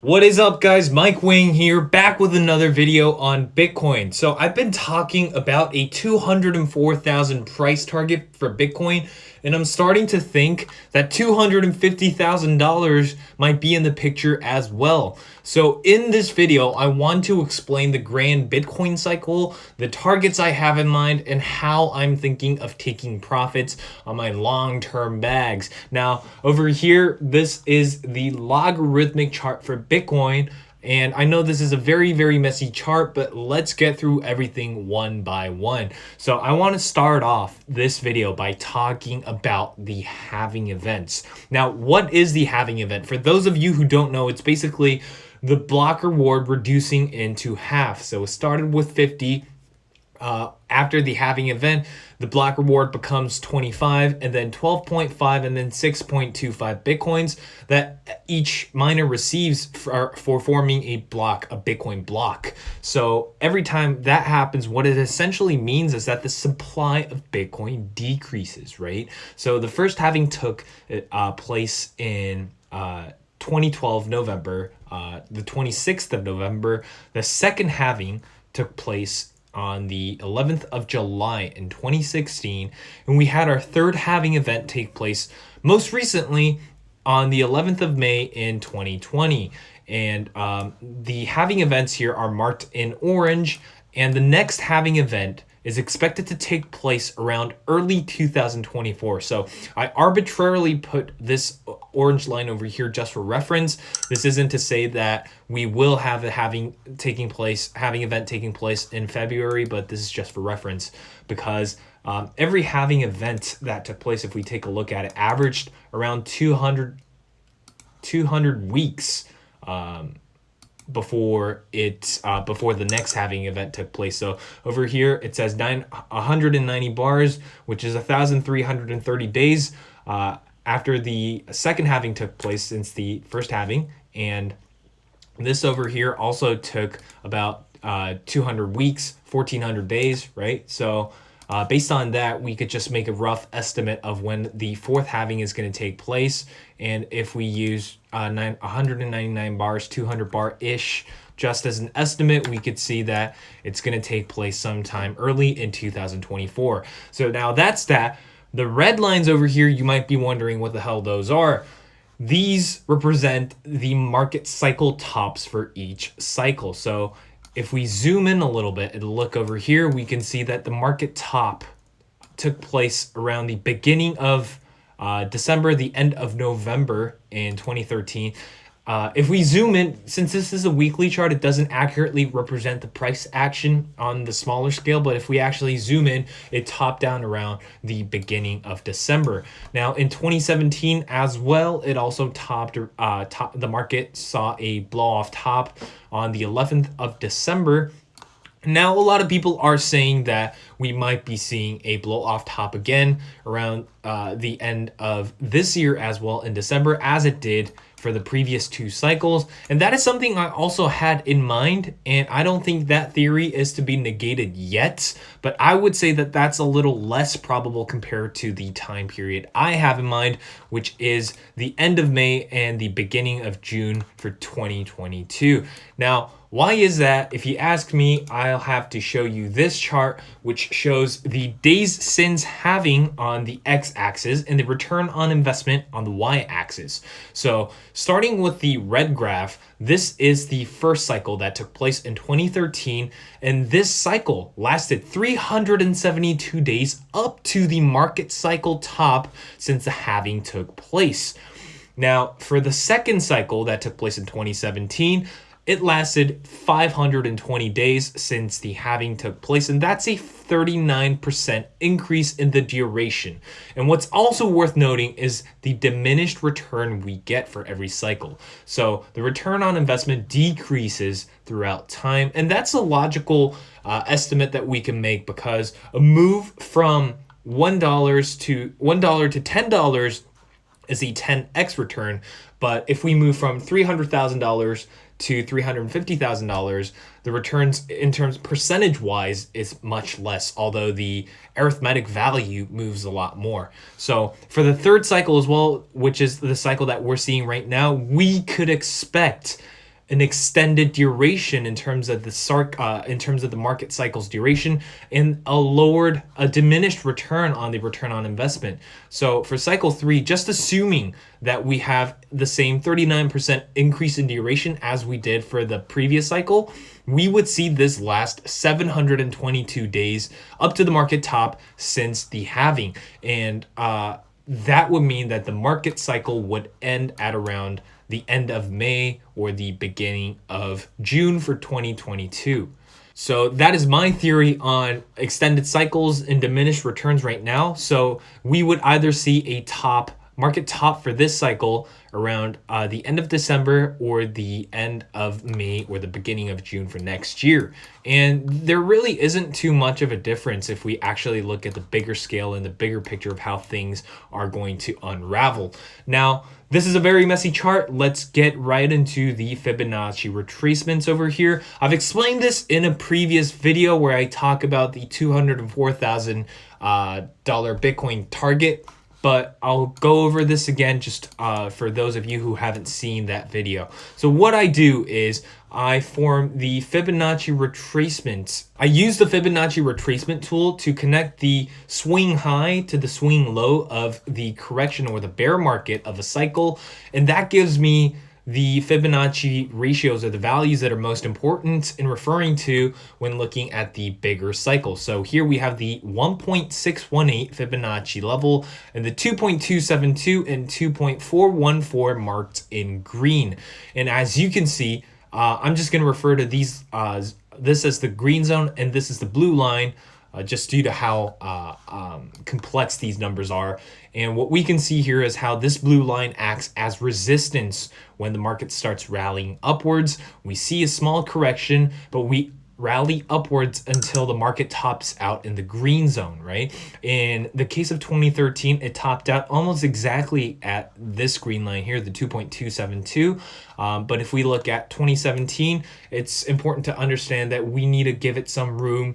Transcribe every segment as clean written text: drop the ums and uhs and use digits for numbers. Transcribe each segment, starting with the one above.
What is up, guys? Mike Wing here, back with another video on Bitcoin. So I've been talking about a 204,000 price target for Bitcoin, and I'm starting to think that $250,000 might be in the picture as well. So in this video, I want to explain the grand Bitcoin cycle, the targets I have in mind, and how I'm thinking of taking profits on my long-term bags. Now, over here, this is the logarithmic chart for Bitcoin. And I know this is a very messy chart, but let's get through everything one by one. So I want to start off this video by talking about the halving events. Now, what is the halving event? For those of you who don't know, it's basically the block reward reducing into half. So it started with 50. After the halving event, the block reward becomes 25, and then 12.5, and then 6.25 Bitcoins that each miner receives for forming a Bitcoin block. So every time that happens, what it essentially means is that the supply of Bitcoin decreases, right? So the first halving took place in 2012 November, the 26th of November. The second halving took place on the 11th of July in 2016, and we had our third halving event take place most recently on the 11th of May in 2020. And the halving events here are marked in orange, and the next halving event is expected to take place around early 2024. So I arbitrarily put this orange line over here just for reference. This isn't to say that we will have a halving event taking place in February, but this is just for reference because every halving event that took place, if we take a look at it, averaged around 200 weeks before the next halving event took place. So over here it says 190 bars, which is 1,330 days after the second halving took place since the first halving. And this over here also took about 200 weeks, 1,400 days, right? So based on that, we could just make a rough estimate of when the fourth halving is going to take place. And if we use 199 bars, 200 bar-ish, just as an estimate, we could see that it's going to take place sometime early in 2024. So now that's that. The red lines over here, you might be wondering what the hell those are. These represent the market cycle tops for each cycle. So if we zoom in a little bit and look over here, we can see that the market top took place around the beginning of December, the end of November in 2013. If we zoom in, since this is a weekly chart, it doesn't accurately represent the price action on the smaller scale, but if we actually zoom in, it topped down around the beginning of December. Now in 2017 as well, it also the market saw a blow off top on the 11th of December. Now, a lot of people are saying that we might be seeing a blow off top again around the end of this year as well in December, as it did for the previous two cycles. And that is something I also had in mind, and I don't think that theory is to be negated yet, but I would say that that's a little less probable compared to the time period I have in mind, which is the end of May and the beginning of June for 2022. Now, why is that? If you ask me, I'll have to show you this chart, which shows the days since halving on the x-axis and the return on investment on the y-axis. So starting with the red graph, this is the first cycle that took place in 2013, and this cycle lasted 372 days up to the market cycle top since the halving took place. Now, for the second cycle that took place in 2017, it lasted 520 days since the halving took place, and that's a 39% increase in the duration. And what's also worth noting is the diminished return we get for every cycle. So the return on investment decreases throughout time, and that's a logical estimate that we can make, because a move from $1 to $10 is a 10x return. But if we move from $300,000 to $350,000, the returns in terms percentage wise is much less, although the arithmetic value moves a lot more. So for the third cycle as well, which is the cycle that we're seeing right now, we could expect an extended duration in terms of the market cycle's duration, and a diminished return on the return on investment. So for cycle 3, just assuming that we have the same 39% increase in duration as we did for the previous cycle, we would see this last 722 days up to the market top since the halving. And that would mean that the market cycle would end at around the end of May or the beginning of June for 2022. So that is my theory on extended cycles and diminished returns right now. So we would either see a market top for this cycle around the end of December or the end of May or the beginning of June for next year. And there really isn't too much of a difference if we actually look at the bigger scale and the bigger picture of how things are going to unravel. Now, this is a very messy chart. Let's get right into the Fibonacci retracements over here. I've explained this in a previous video where I talk about the $204,000 Bitcoin target, but I'll go over this again just for those of you who haven't seen that video. So what I do is I form the Fibonacci retracements. I use the Fibonacci retracement tool to connect the swing high to the swing low of the correction or the bear market of a cycle, and that gives me the Fibonacci ratios are the values that are most important in referring to when looking at the bigger cycle. So here we have the 1.618 Fibonacci level and the 2.272 and 2.414 marked in green. And as you can see, I'm just going to refer to these this as the green zone and this is the blue line, just due to how complex these numbers are. And what we can see here is how this blue line acts as resistance when the market starts rallying upwards. We see a small correction, but we rally upwards until the market tops out in the green zone, right? In the case of 2013, it topped out almost exactly at this green line here, the 2.272. But if we look at 2017, it's important to understand that we need to give it some room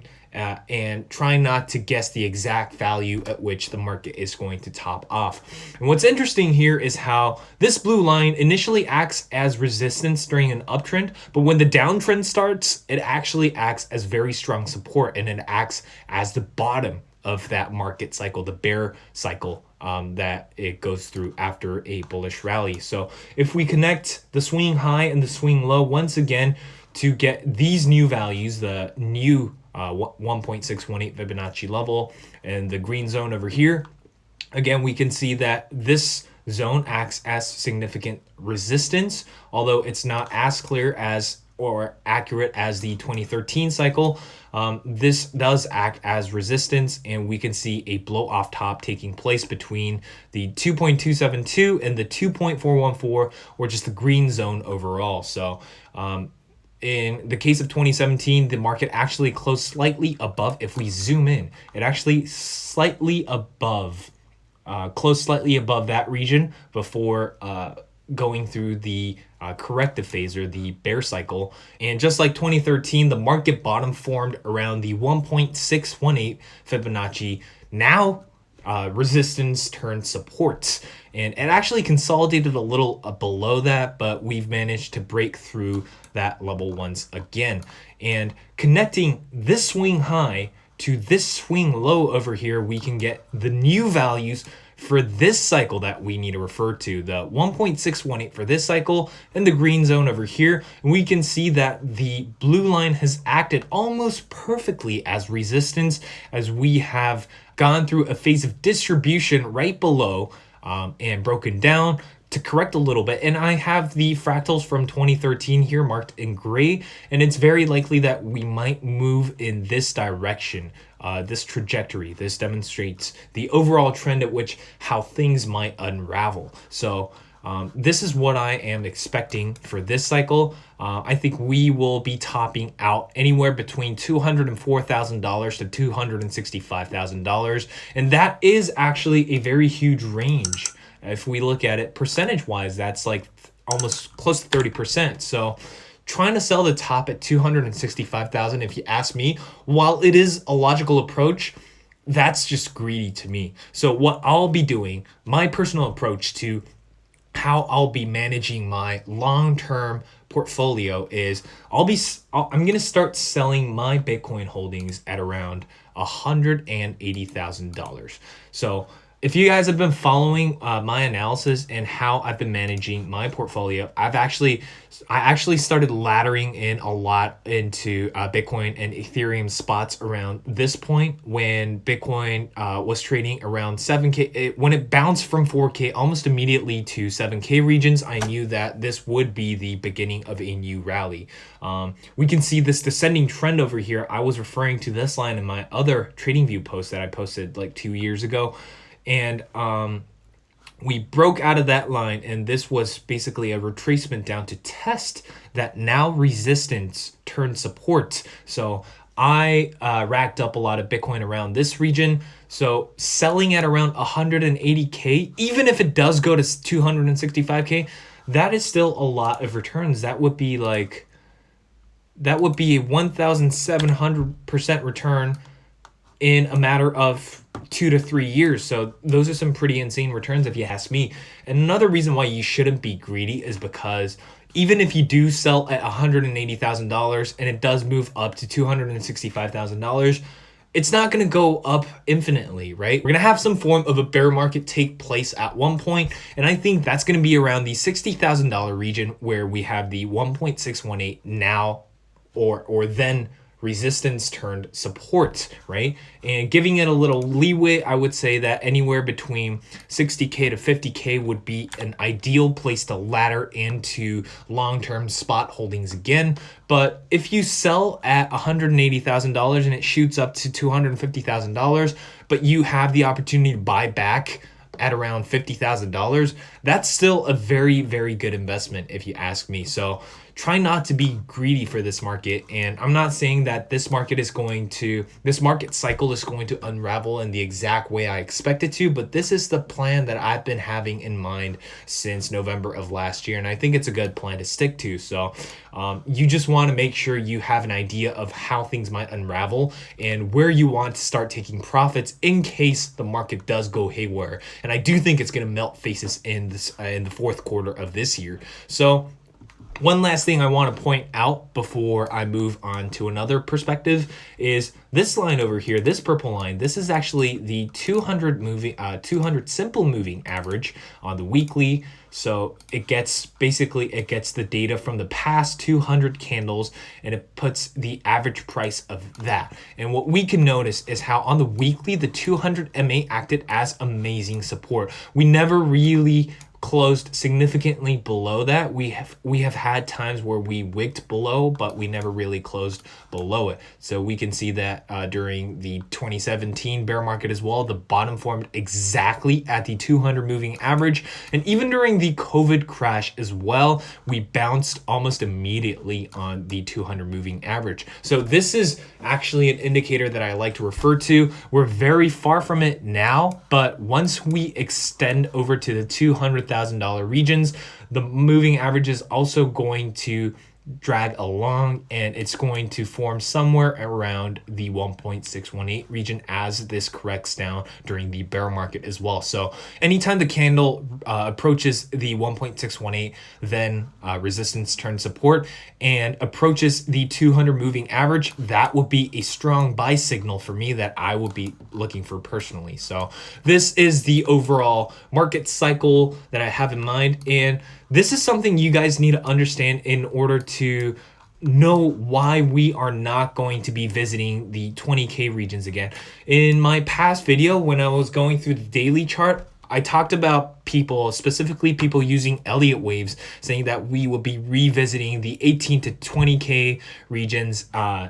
and try not to guess the exact value at which the market is going to top off. And what's interesting here is how this blue line initially acts as resistance during an uptrend, but when the downtrend starts, it actually acts as very strong support, and it acts as the bottom of that market cycle, the bear cycle that it goes through after a bullish rally. So if we connect the swing high and the swing low once again to get these new values, the new 1.618 Fibonacci level and the green zone over here, again, we can see that this zone acts as significant resistance, although it's not as clear as or accurate as the 2013 cycle. This does act as resistance, and we can see a blow off top taking place between the 2.272 and the 2.414, or just the green zone overall. So in the case of 2017, the market actually closed slightly above. If we zoom in, it actually slightly above, closed slightly above that region before going through the corrective phase or the bear cycle. And just like 2013, the market bottom formed around the 1.618 Fibonacci. Now resistance turned support, and it actually consolidated a little below that, but we've managed to break through that level once again. And connecting this swing high to this swing low over here, we can get the new values for this cycle that we need to refer to, the 1.618 for this cycle and the green zone over here. And we can see that the blue line has acted almost perfectly as resistance, as we have gone through a phase of distribution right below and broken down to correct a little bit. And I have the fractals from 2013 here marked in gray, and it's very likely that we might move in this direction, this trajectory. This demonstrates the overall trend at which how things might unravel. So this is what I am expecting for this cycle. I think we will be topping out anywhere between $204,000 to $265,000, and that is actually a very huge range. If we look at it percentage-wise, that's like almost close to 30%. So trying to sell the top at 265,000, if you ask me, while it is a logical approach, that's just greedy to me. So what I'll be doing, my personal approach to how I'll be managing my long-term portfolio is I'm going to start selling my Bitcoin holdings at around $180,000. So if you guys have been following my analysis and how I've been managing my portfolio, I actually started laddering in a lot into Bitcoin and Ethereum spots around this point when Bitcoin was trading around 7K. When it bounced from 4K almost immediately to 7K regions, I knew that this would be the beginning of a new rally. We can see this descending trend over here. I was referring to this line in my other TradingView post that I posted like 2 years ago. And we broke out of that line, and this was basically a retracement down to test that now resistance turned support. So I racked up a lot of Bitcoin around this region. So selling at around 180K, even if it does go to 265K, that is still a lot of returns. That would be a 1,700% return in a matter of 2 to 3 years. So those are some pretty insane returns if you ask me. And another reason why you shouldn't be greedy is because even if you do sell at $180,000 and it does move up to $265,000, it's not going to go up infinitely, right? We're going to have some form of a bear market take place at one point, and I think that's going to be around the $60,000 region where we have the 1.618 now or then resistance turned support, right? And giving it a little leeway, I would say that anywhere between 60K to 50K would be an ideal place to ladder into long-term spot holdings again. But if you sell at $180,000 and it shoots up to $250,000, but you have the opportunity to buy back at around $50,000, that's still a very, very good investment if you ask me. So try not to be greedy for this market. And I'm not saying that this market cycle is going to unravel in the exact way I expect it to, but this is the plan that I've been having in mind since November of last year. And I think it's a good plan to stick to. So you just want to make sure you have an idea of how things might unravel and where you want to start taking profits in case the market does go haywire. And I do think it's going to melt faces in the fourth quarter of this year. So one last thing I want to point out before I move on to another perspective is this line over here, this purple line. This is actually the 200 simple moving average on the weekly. So it gets the data from the past 200 candles and it puts the average price of that. And what we can notice is how on the weekly, the 200 MA acted as amazing support. We never really closed significantly below that. We have had times where we wicked below, but we never really closed below it. So we can see that during the 2017 bear market as well, the bottom formed exactly at the 200 moving average. And even during the COVID crash as well, we bounced almost immediately on the 200 moving average. So this is actually an indicator that I like to refer to. We're very far from it now, but once we extend over to the $200,000 regions, the moving average is also going to drag along and it's going to form somewhere around the 1.618 region as this corrects down during the bear market as well. So anytime the candle approaches the 1.618, then resistance turns support and approaches the 200 moving average, that will be a strong buy signal for me that I will be looking for personally. So this is the overall market cycle that I have in mind, and this is something you guys need to understand in order to know why we are not going to be visiting the 20K regions again. In my past video, when I was going through the daily chart, I talked about specifically people using Elliott waves, saying that we will be revisiting the 18 to 20K regions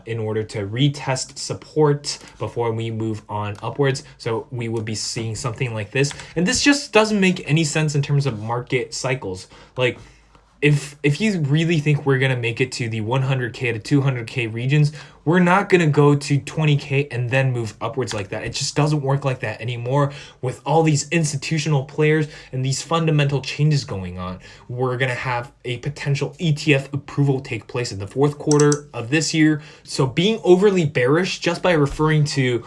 in order to retest support before we move on upwards. So we would be seeing something like this. And this just doesn't make any sense in terms of market cycles. Like, if you really think we're going to make it to the 100K to 200K regions, we're not going to go to 20K and then move upwards like that. It just doesn't work like that anymore with all these institutional players and these fundamental changes going on. We're going to have a potential ETF approval take place in the fourth quarter of this year. So being overly bearish just by referring to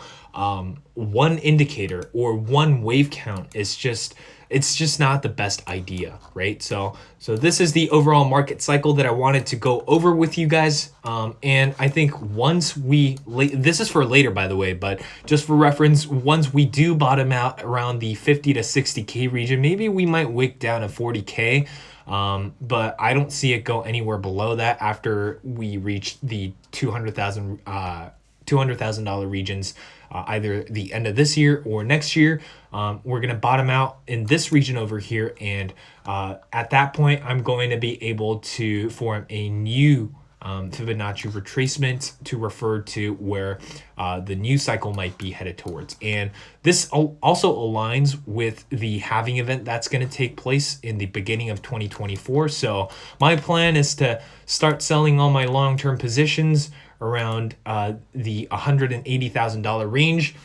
one indicator or one wave count is just it's just not the best idea, right? So this is the overall market cycle that I wanted to go over with you guys. And I think once this is for later, by the way, but just for reference, once we do bottom out around the 50 to 60K region, maybe we might wick down to 40K. But I don't see it go anywhere below that after we reach the $200,000 regions, either the end of this year or next year. We're going to bottom out in this region over here. And at that point, I'm going to be able to form a new Fibonacci retracement to refer to where the new cycle might be headed towards. And this also aligns with the halving event that's going to take place in the beginning of 2024. So my plan is to start selling all my long-term positions around the $180,000 range.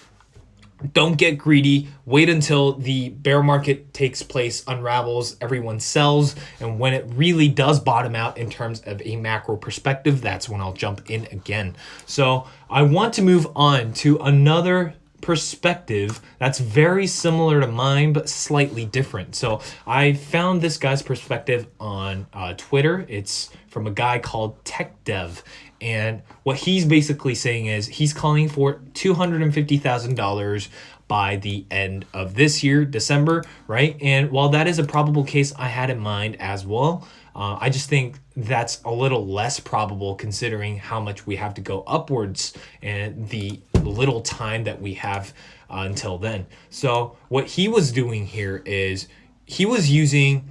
Don't get greedy. Wait until the bear market takes place, unravels, everyone sells, and when it really does bottom out in terms of a macro perspective, that's when I'll jump in again. So I want to move on to another perspective that's very similar to mine but slightly different. So I found this guy's perspective on Twitter. It's from a guy called Tech Dev, and what he's basically saying is he's calling for $250,000 by the end of this year, December, right? And while that is a probable case I had in mind as well, I just think that's a little less probable considering how much we have to go upwards and the little time that we have until then. So what he was doing here is he was using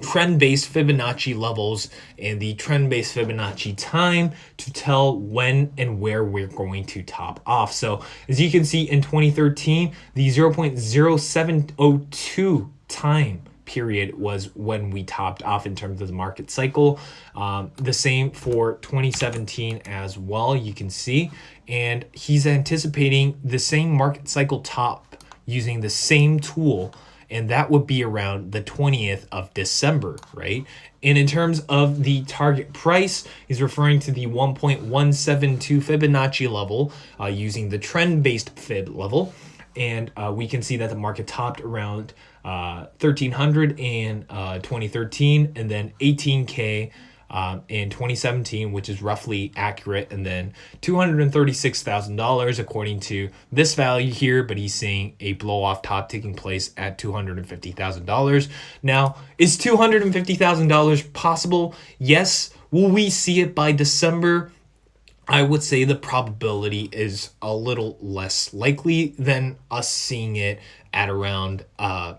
trend-based Fibonacci levels and the trend-based Fibonacci time to tell when and where we're going to top off. So as you can see in 2013, the 0.0702 time period was when we topped off in terms of the market cycle. The same for 2017 as well, you can see. And he's anticipating the same market cycle top using the same tool, and that would be around the 20th of December, right? And in terms of the target price, he's referring to the 1.172 Fibonacci level using the trend-based Fib level. And we can see that the market topped around 1,300 in 2013 and then 18K in 2017, which is roughly accurate, and then $236,000 according to this value here, but he's seeing a blow off top taking place at $250,000. Now, is $250,000 possible? Yes. Will we see it by December? I would say the probability is a little less likely than us seeing it at around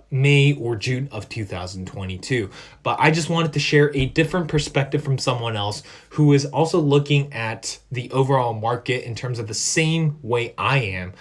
May or June of 2022. But I just wanted to share a different perspective from someone else who is also looking at the overall market in terms of the same way I am,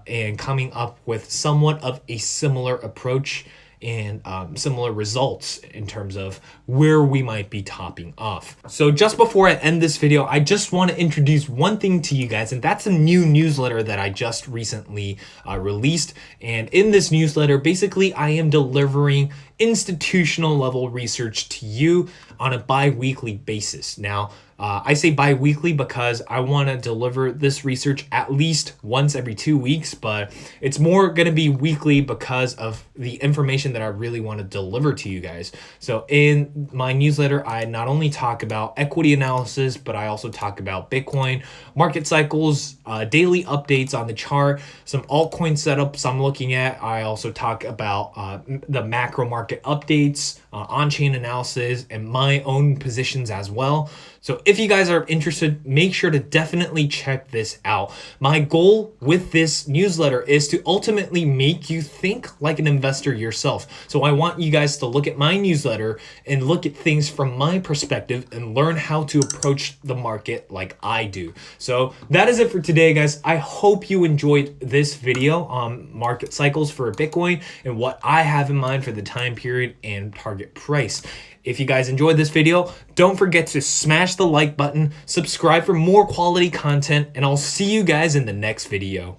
and coming up with somewhat of a similar approach and similar results in terms of where we might be topping off. So just before I end this video, I just want to introduce one thing to you guys, and that's a new newsletter that I just recently released. And in this newsletter, basically I am delivering institutional level research to you on a bi-weekly basis. Now, I say bi-weekly because I want to deliver this research at least once every 2 weeks, but it's more going to be weekly because of the information that I really want to deliver to you guys. So in my newsletter, I not only talk about equity analysis, but I also talk about Bitcoin, market cycles, daily updates on the chart, some altcoin setups I'm looking at. I also talk about the macro market updates, on-chain analysis, and my own positions as well. So if you guys are interested, make sure to definitely check this out. My goal with this newsletter is to ultimately make you think like an investor yourself. So I want you guys to look at my newsletter and look at things from my perspective and learn how to approach the market like I do. So that is it for today, guys. I hope you enjoyed this video on market cycles for Bitcoin and what I have in mind for the time period and target price. If you guys enjoyed this video, don't forget to smash the like button, subscribe for more quality content, and I'll see you guys in the next video.